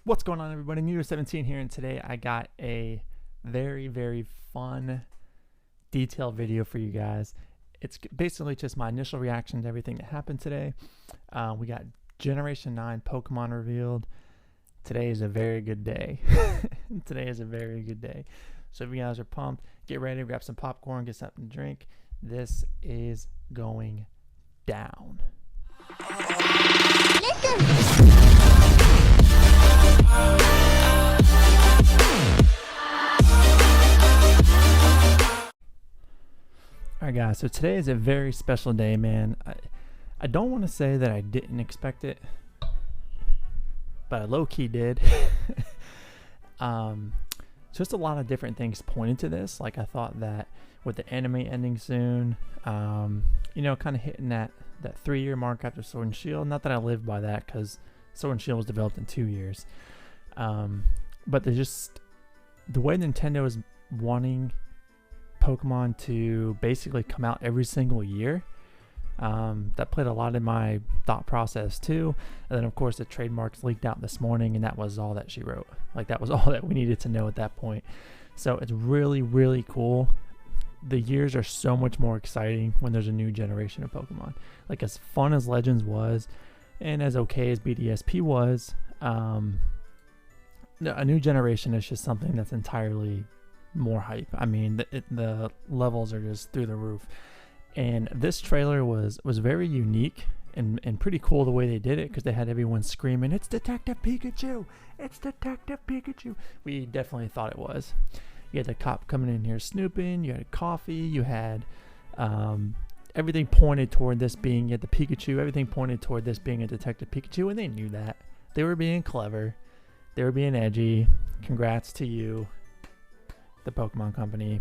What's going on, everybody? New Year 17 here, and today I got a very fun detailed video for you guys. It's basically just my initial reaction to everything that happened today. We got Generation 9 Pokemon revealed. Today is a very good day. Today is a very good day. So if you guys are pumped, get ready, grab some popcorn, get something to drink. This is going down. Alright guys, so today is a very special day, man. I don't want to say that I didn't expect it, but I low-key did. Just a lot of different things pointed to this. Like, I thought that with the anime ending soon, you know, kind of hitting that 3-year mark after Sword and Shield. Not that I live by that, because Sword and Shield was developed in 2 years. But there's just the way Nintendo is wanting Pokemon to basically come out every single year. That played a lot in my thought process too. And then of course the trademarks leaked out this morning, and that was all that she wrote. Like, that was all that we needed to know at that point. So it's really cool. The years are so much more exciting when there's a new generation of Pokemon. Like, as fun as Legends was, and as okay as BDSP was, a new generation is just something that's entirely more hype. I mean, the levels are just through the roof. And this trailer was very unique and pretty cool the way they did it, because they had everyone screaming, "It's Detective Pikachu! It's Detective Pikachu!" We definitely thought it was. You had the cop coming in here snooping, you had coffee, you had everything pointed toward this being the Pikachu, everything pointed toward this being a Detective Pikachu, and they knew that. They were being clever. They were being edgy. Congrats to you, the Pokemon Company.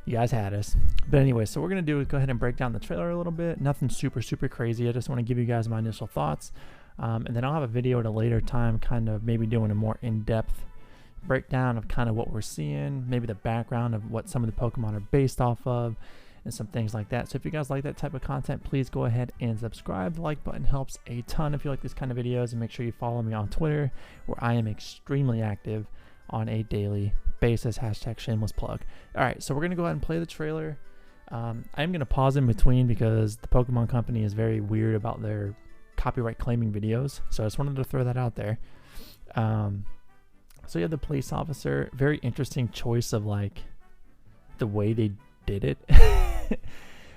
You guys had us. But anyway, so what we're going to do is go ahead and break down the trailer a little bit. Nothing super crazy. I just want to give you guys my initial thoughts. And then I'll have a video at a later time, kind of maybe doing a more in-depth breakdown of kind of what we're seeing, maybe the background of what some of the Pokemon are based off of, and some things like that. So if you guys like that type of content, please go ahead and subscribe. The like button helps a ton if you like this kind of videos, and make sure you follow me on Twitter, where I am extremely active on a daily basis. # shameless plug. Alright, so we're going to go ahead and play the trailer. I'm going to pause in between because the Pokemon Company is very weird about their copyright claiming videos, so I just wanted to throw that out there. So yeah, the police officer, very interesting choice of like the way they did it.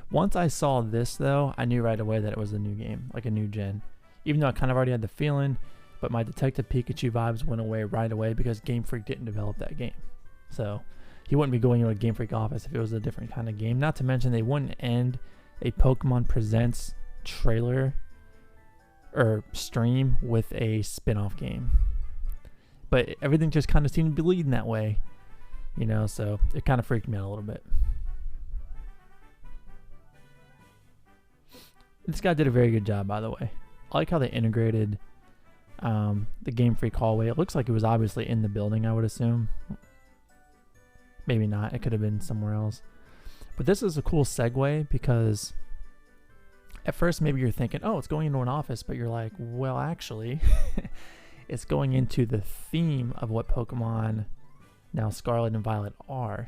Once I saw this though, I knew right away that it was a new game, like a new gen, even though I kind of already had the feeling. But my Detective Pikachu vibes went away right away because Game Freak didn't develop that game. So he wouldn't be going into a Game Freak office if it was a different kind of game. Not to mention they wouldn't end a Pokemon Presents trailer or stream with a spin-off game. But everything just kind of seemed to be leading that way, you know, so it kind of freaked me out a little bit. This guy did a very good job, by the way. I like how they integrated the Game Freak hallway. It looks like it was obviously in the building, I would assume. Maybe not. It could have been somewhere else. But this is a cool segue, because at first maybe you're thinking, oh, it's going into an office, but you're like, well, actually, it's going into the theme of what Pokemon now Scarlet and Violet are,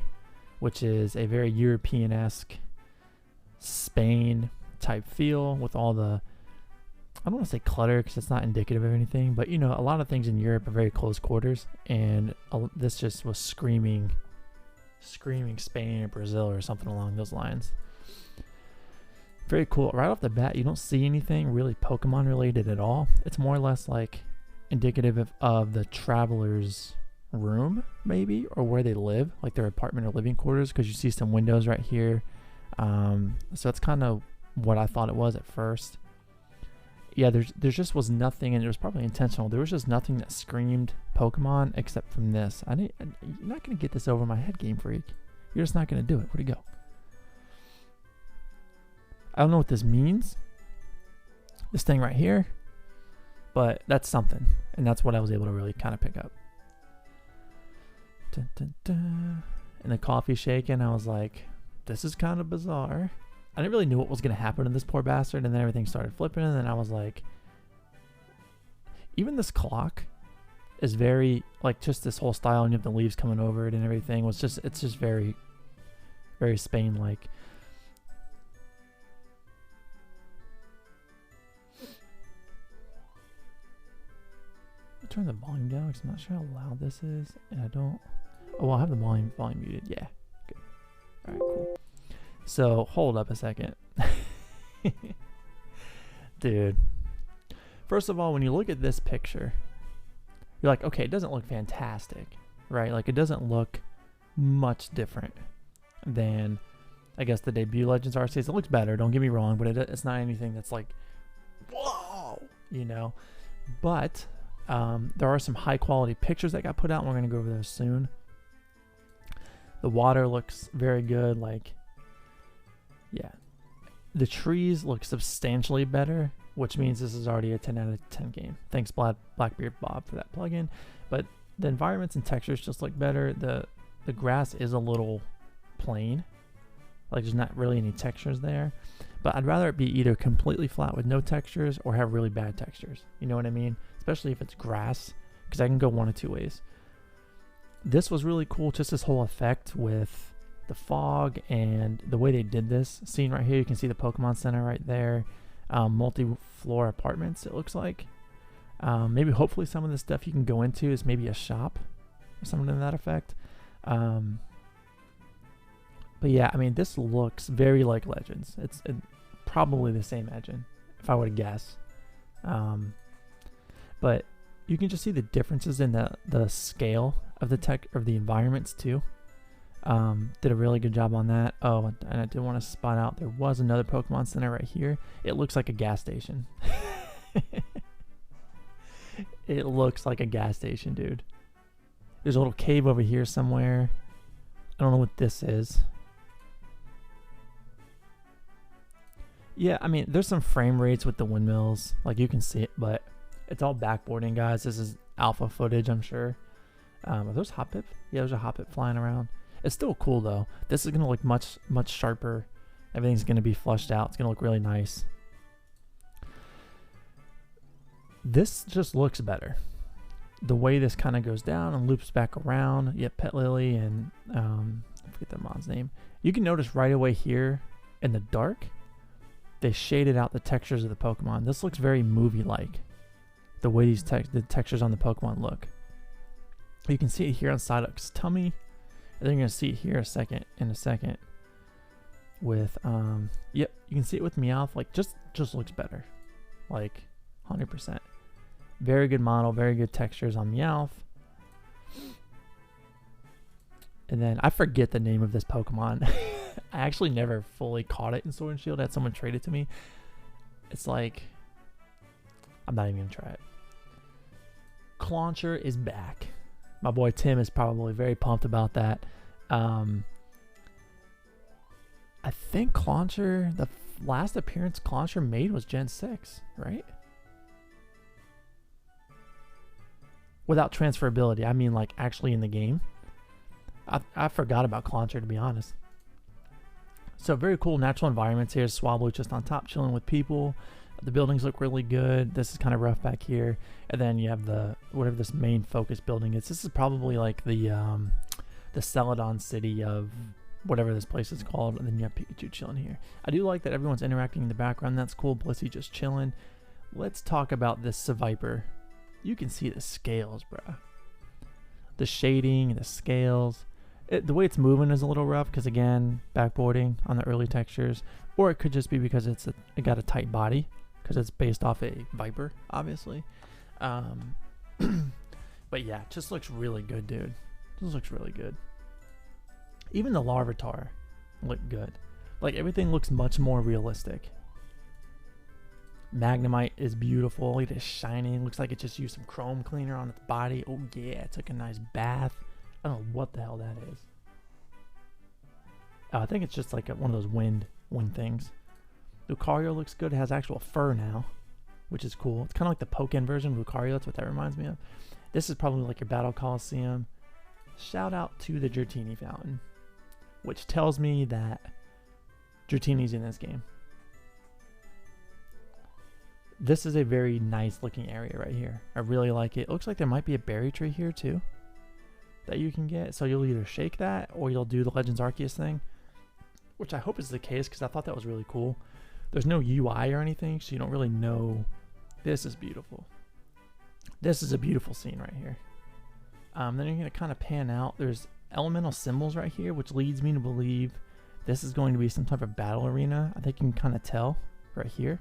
which is a very European-esque Spain type feel with all the, I don't want to say clutter because it's not indicative of anything, but you know, a lot of things in Europe are very close quarters, and this just was screaming Spain or Brazil or something along those lines. Very cool. Right off the bat, you don't see anything really Pokemon related at all. It's more or less like indicative of the traveler's room, maybe, or where they live, like their apartment or living quarters, because you see some windows right here. So that's kind of what I thought it was at first. Yeah, there just was nothing, and it was probably intentional. There was just nothing that screamed Pokemon except from this. You're not going to get this over my head, Game Freak. You're just not going to do it. Where'd it go? I don't know what this means. This thing right here. But that's something. And that's what I was able to really kind of pick up. Dun, dun, dun. And the coffee shaking, I was like, this is kind of bizarre. I didn't really know what was going to happen to this poor bastard, and then everything started flipping, and then I was like, even this clock, is very, like, just this whole style, and you have the leaves coming over it and everything. It's just very, very Spain-like. I'll turn the volume down because I'm not sure how loud this is, and I don't. Oh, I'll have the volume muted. Yeah, good. All right, cool. So hold up a second, dude. First of all, when you look at this picture, you're like, okay, it doesn't look fantastic, right? Like, it doesn't look much different than, I guess, the debut Legends Arceus. It looks better, don't get me wrong, but it's not anything that's like, whoa, you know? But there are some high quality pictures that got put out, and we're going to go over those soon. The water looks very good, like, yeah. The trees look substantially better, which means this is already a 10 out of 10 game. Thanks Blackbeard Bob for that plugin. But the environments and textures just look better. The grass is a little plain. Like, there's not really any textures there. But I'd rather it be either completely flat with no textures or have really bad textures. You know what I mean? Especially if it's grass, because I can go one of two ways. This was really cool, just this whole effect with the fog and the way they did this scene right here. You can see the Pokemon Center right there. Multi-floor apartments, it looks like. Maybe hopefully some of the stuff you can go into is maybe a shop or something to that effect. But yeah, I mean, this looks very like Legends. It's probably the same engine, if I were to guess. But you can just see the differences in the scale of the tech of the environments too. Did a really good job on that. Oh, and I did want to spot out there was another Pokemon Center right here. It looks like a gas station. It looks like a gas station, dude. There's a little cave over here somewhere. I don't know what this is. Yeah, I mean, there's some frame rates with the windmills. Like, you can see it, but it's all backboarding, guys. This is alpha footage, I'm sure. Are those Hoppip? Yeah, there's a Hoppip flying around. It's still cool though. This is gonna look much sharper. Everything's gonna be flushed out. It's gonna look really nice. This just looks better. The way this kind of goes down and loops back around. Yeah, Pet Lily and I forget the mod's name. You can notice right away here in the dark, they shaded out the textures of the Pokemon. This looks very movie-like. The way these the textures on the Pokemon look. You can see it here on Psyduck's tummy. And then you're gonna see it here in a second with yep, you can see it with Meowth. Like, just looks better, like 100%. Very good model, very good textures on Meowth. And then I forget the name of this Pokemon. I actually never fully caught it in Sword and Shield. I had someone trade it to me. It's like, I'm not even gonna try it. Clauncher is back. My boy Tim is probably very pumped about that. I think Clauncher, the last appearance Clauncher made was Gen 6, right? Without transferability, I mean, like, actually in the game. I forgot about Clauncher, to be honest. So very cool natural environments here. Swablu just on top chilling with people. The buildings look really good. This is kind of rough back here. And then you have the, whatever this main focus building is. This is probably like the Celadon city of whatever this place is called. And then you have Pikachu chilling here. I do like that everyone's interacting in the background. That's cool. Blissey just chilling. Let's talk about this Seviper. You can see the scales, bruh. The shading and the scales. The way it's moving is a little rough because, again, backboarding on the early textures. Or it could just be because it got a tight body because it's based off a Viper, obviously. But yeah, it just looks really good, dude. This looks really good. Even the Larvitar looked good. Like, everything looks much more realistic. Magnemite is beautiful. It is shining. Looks like it just used some chrome cleaner on its body. Oh yeah, it took a nice bath. I don't know what the hell that is. I think it's just like one of those wind things. Lucario looks good. It has actual fur now, which is cool. It's kind of like the Pokken version of Lucario. That's what that reminds me of. This is probably like your Battle Coliseum. Shout out to the Dratini fountain, which tells me that Dratini's in this game. This is a very nice looking area right here. I really like it. It looks like there might be a berry tree here too that you can get. So you'll either shake that or you'll do the Legends Arceus thing, which I hope is the case because I thought that was really cool. There's no UI or anything, so you don't really know. This is beautiful. This is a beautiful scene right here. Then you're going to kind of pan out. There's elemental symbols right here, which leads me to believe this is going to be some type of battle arena. I think you can kind of tell right here.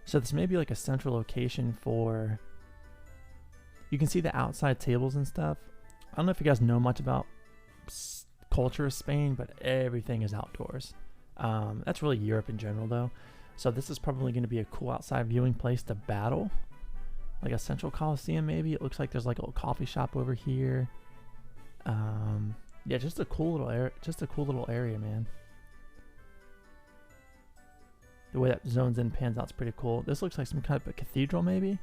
So this may be like a central location for... You can see the outside tables and stuff. I don't know if you guys know much about culture of Spain, but everything is outdoors. That's really Europe in general though. So this is probably going to be a cool outside viewing place to battle. Like a central coliseum maybe. It looks like there's like a little coffee shop over here. Yeah, just a cool little area, man. The way that zones in, pans out is pretty cool. This looks like some kind of a cathedral maybe.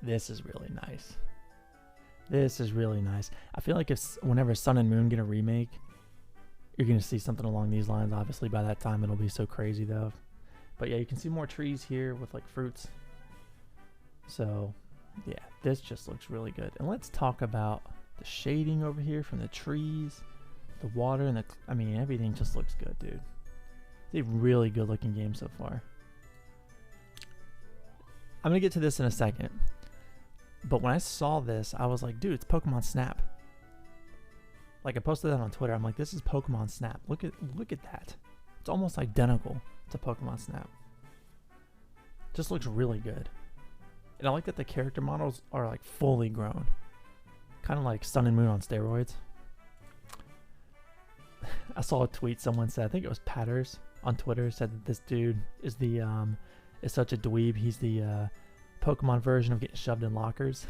This is really nice. This is really nice. I feel like if whenever Sun and Moon get a remake, you're going to see something along these lines. Obviously by that time it'll be so crazy though. But yeah, you can see more trees here with like fruits. So yeah, this just looks really good. And let's talk about the shading over here from the trees, the water, and I mean, everything just looks good, dude. It's a really good looking game so far. I'm going to get to this in a second. But when I saw this, I was like, dude, it's Pokemon Snap. Like I posted that on Twitter. I'm like, this is Pokemon Snap. Look at that. It's almost identical to Pokemon Snap. Just looks really good. And I like that the character models are like fully grown. Kind of like Sun and Moon on steroids. I saw a tweet someone said, I think it was Patters on Twitter, said that this dude is the is such a dweeb. He's the Pokemon version of getting shoved in lockers.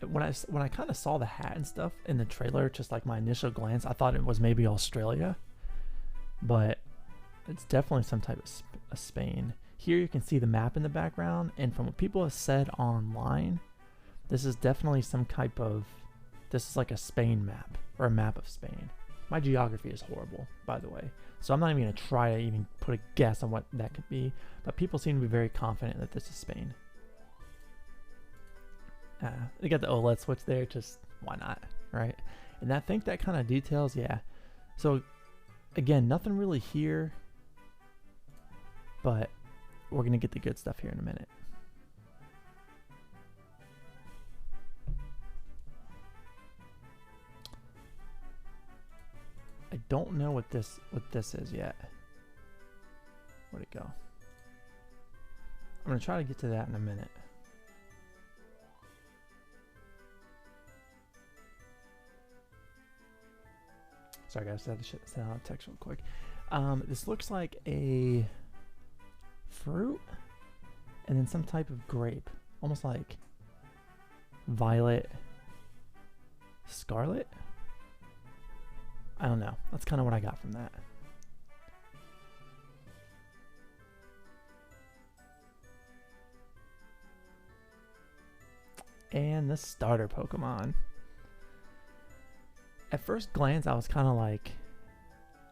When I kind of saw the hat and stuff in the trailer, just like my initial glance, I thought it was maybe Australia, but it's definitely some type of Spain. Here you can see the map in the background, and from what people have said online, this is definitely some type of, this is like a Spain map, or a map of Spain. My geography is horrible, by the way, so I'm not even going to try to even put a guess on what that could be, but people seem to be very confident that this is Spain. They got the OLED switch there, just why not, right? And I think that kind of details, yeah. So again, nothing really here, but we're going to get the good stuff here in a minute. I don't know what this is yet. Where'd it go? I'm going to try to get to that in a minute. Sorry guys, I had to send out a text real quick. This looks like a fruit and then some type of grape. Almost like violet scarlet. I don't know. That's kind of what I got from that. And the starter Pokemon. At first glance, I was kind of like,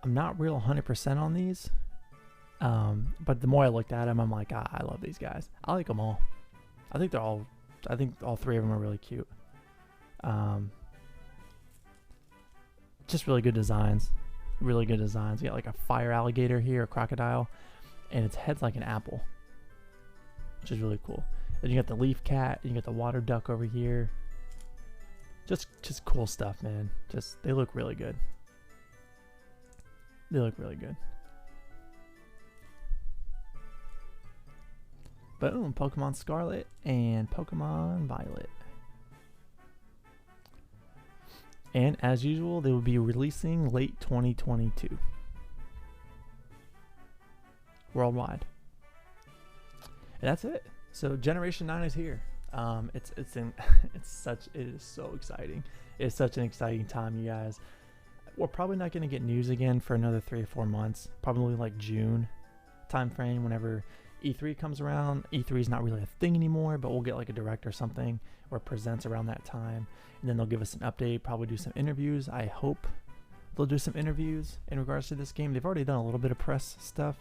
I'm not real 100% on these. But the more I looked at them, I'm like, I love these guys. I like them all. I think all three of them are really cute. Just really good designs. Really good designs. You got like a fire alligator here, a crocodile, and its head's like an apple, which is really cool. Then you got the leaf cat, and you got the water duck over here. Just cool stuff, man. They look really good. They look really good. Boom, Pokemon Scarlet and Pokemon Violet. And as usual, they will be releasing late 2022. Worldwide. And that's it. So Generation 9 is here. It is so exciting. It's such an exciting time, you guys. We're probably not going to get news again for another 3 or 4 months. Probably like June time frame, whenever E3 comes around. E3 is not really a thing anymore, but we'll get like a direct or something, or presents around that time, and then they'll give us an update, probably do some interviews, I hope, they'll do some interviews in regards to this game. They've already done a little bit of press stuff,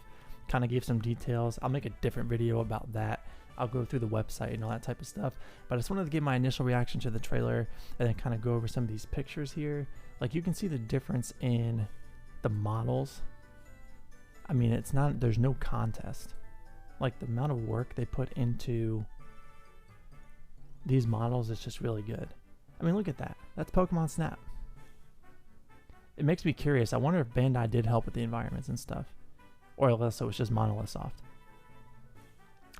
kind of gave some details. I'll make a different video about that. I'll go through the website and all that type of stuff. But I just wanted to give my initial reaction to the trailer and then kind of go over some of these pictures here. Like, you can see the difference in the models. I mean, it's not, there's no contest. Like, the amount of work they put into these models is just really good. I mean, look at that. That's Pokemon Snap. It makes me curious. I wonder if Bandai did help with the environments and stuff, or else it was just Monolith Soft.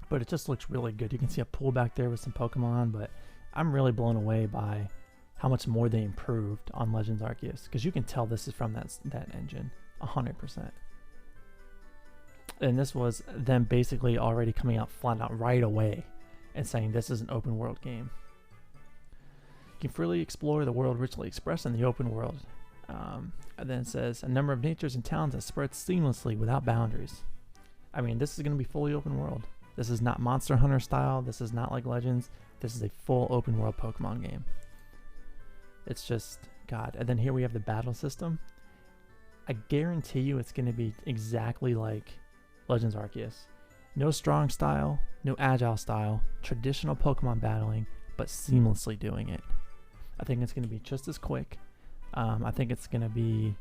But it just looks really good. You can see a pool back there with some Pokemon, but I'm really blown away by how much more they improved on Legends Arceus, because you can tell this is from that engine 100%. And this was them basically already coming out flat out right away and saying this is an open world game. You can freely explore the world richly expressed in the open world. And then it says a number of natures and towns that spread seamlessly without boundaries. I mean, this is going to be fully open world. This is not Monster Hunter style. This is not like Legends. This is a full open world Pokemon game. It's just, God. And then here we have the battle system. I guarantee you it's going to be exactly like Legends Arceus. No strong style, no agile style, traditional Pokemon battling, but seamlessly doing it. I think it's going to be just as quick. I think it's going to be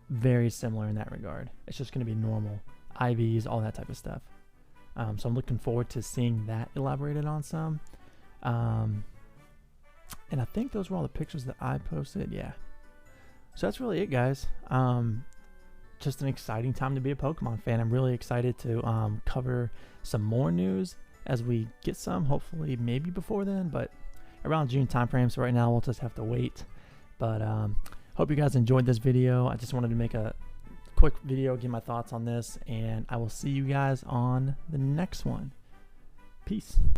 very similar in that regard. It's just going to be normal. IVs, all that type of stuff. So I'm looking forward to seeing that elaborated on some. And I think those were all the pictures that I posted. Yeah. So that's really it, guys. Just an exciting time to be a Pokemon fan. I'm really excited to cover some more news as we get some. Hopefully, maybe before then, but around June timeframe. So right now, we'll just have to wait. But hope you guys enjoyed this video. I just wanted to make a quick video, give my thoughts on this, and I will see you guys on the next one. Peace.